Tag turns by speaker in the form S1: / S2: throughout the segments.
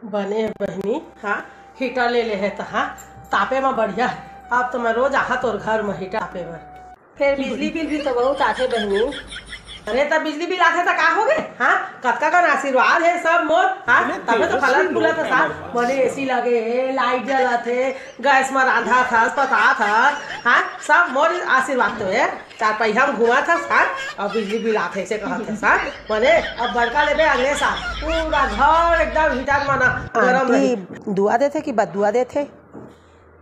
S1: बने बहनी हाँ हीटर ले है तो हाँ तापे में बढ़िया है। अब तो मैं रोज आहा तोर घर में हीटर तापे में। फिर बिजली बिल भी तो बहुत आते बहनी। अरे तब बिजली बिल आते तो का हो गए हाँ कतका का आशीर्वाद है सब मोर हाँ तब तो फलत फूलत था साथ बने एसी लगे है लाइट जला थे गैस में रांधा था पता था हाँ सब मोर आशीर्वाद तो है। चार पहिया में घुमा था साथ और बिजली बिल आते से कहते साथ बने अब बड़का लेबे अगले साल पूरा घर एकदम हीटर माना गरम रही।
S2: दुआ देते कि बदुआ देते?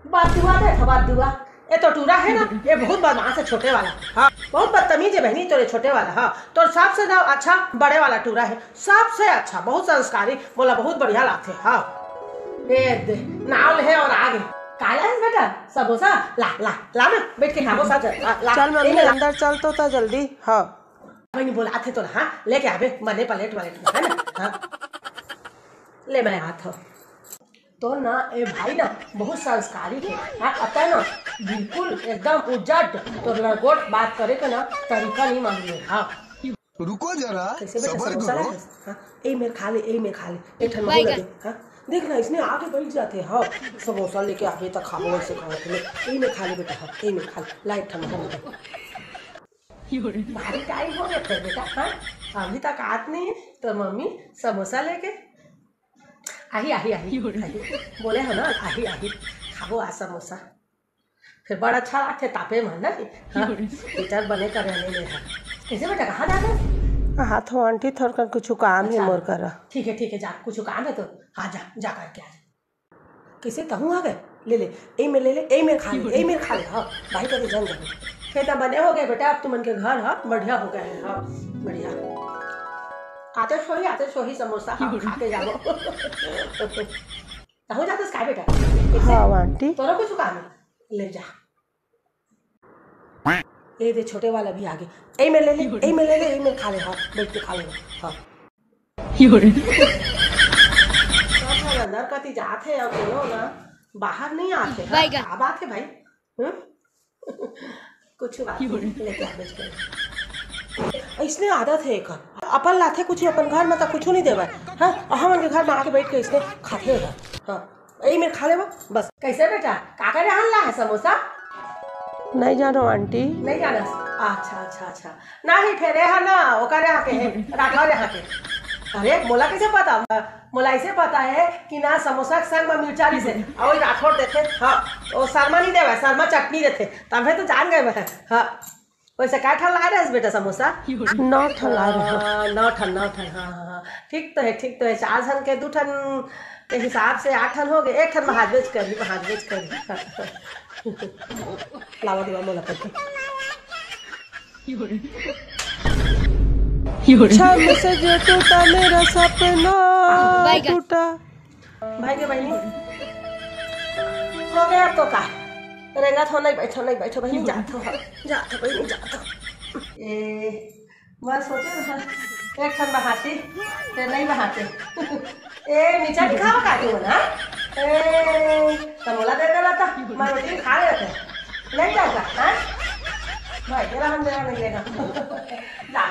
S1: बदुआ दे बदुआ ये तो टूरा है ना ये बहुत बदमाश है छोटे वाला हाँ बहुत बदतमीज है बहनी तोरे छोटे वाला हाँ तो सबसे अच्छा बड़े वाला टूरा है सबसे अच्छा बहुत संस्कारी बोला बहुत बढ़िया लाते हाँ ये नाव है और आगे काला है बेटा समोसा ला ला ला ना बैठ के खाओ साथ
S2: चल मम्मी अंदर चल तो जल्दी हाँ
S1: मैंने बोला थे तो हाँ लेके आवे बने प्लेट वालेट है ना हाँ ले मैं हाथ तो ना ए भाई ना बहुत संस्कारी है हाँ आता है ना बिल्कुल एकदम उजट तो लड़कोट बात करे के ना तरीका नहीं मालूम हाँ
S3: रुको जरा
S1: कैसे बेटा
S3: सबर
S1: समोसा
S3: करो।
S1: हाँ ए मेरे खा ले एक ठन महुआ दे हाँ देख ना इसने आके बैठ जाते हाँ समोसा लेके आगे तक खाओ वैसे खाओ ए में खा ले बेटा हाँ ए में खा ले लाइट ठन महुआ भारी टाइम हो गया फिर बेटा हाँ अभी तक आत नहीं है तो मम्मी समोसा लेके आही बोले है ना आही खाओ आ समोसा फिर बड़ा अच्छा लागते तापे में ना हीटर बने कर रहने में है कैसे बेटा कहाँ जाते
S2: हाथ हो आंटी थोड़ा कुछ काम है मोर करा।
S1: ठीक है जा कुछ काम है तो हाँ जा करके आ जा कैसे कहूँ आ गए ले ए में ले ए में खा ले हाँ भाई कभी जन जाए खेता बने हो गए बेटा अब तुम के घर हाँ बढ़िया हो गए हाँ बढ़िया आते सोही समोसा हाँ खा के जाओ कहूँ जाते काय बेटा
S2: हाँ आंटी
S1: तोरा कुछ काम है ले जा ये दे छोटे वाला भी आगे ए में ले ए में खा ले हाँ बैठ के खा ले हाँ अंदर कति जाते हैं बोलो ना बाहर नहीं आते अब आते भाई कुछ बात लेके आ बेच कर इसने आदत है एक अपन लाते कुछ अपन घर में तो कुछ नहीं देवा हाँ हम घर में आके बैठ के इसने खाते हैं हाँ यही में खा ले बस कैसे बेटा काका ने हल्ला है समोसा
S2: नहीं जानो आंटी
S1: नहीं जाना अच्छा नहीं फेरे है ना वो करे आके है राठौर यहाँ के अरे मोला कैसे पता मोला ऐसे पता है कि ना समोसा के संग में मिर्चाली से और राठौर देते हाँ वो शर्मा नहीं देवा शर्मा चटनी देते तब तो जान गए हाँ वैसे क्या ठन ला रहे बेटा समोसा
S2: 9 ठन ला रहे
S1: 9 ठन हाँ ठीक तो है 4 ठन के 2 ठन के हिसाब से 8 ठन हो गए 1 ठन महाज बेच कर लावा दिवा मोला पत्ती
S2: छम से जो टूटा मेरा सपना टूटा
S1: भाई के बहनी हो गया तो का रेंगा थो नहीं बैठो बहनी जातो बहनी जातो ए मैं सोचे ना एक ठन बहाती फिर नहीं बहाते ए नीचा दिखावा काटू ना ए तमोला दे देला था मैं रोटी खा लेते नहीं जाता हाँ भाई तेरा हम देना नहीं लेगा जा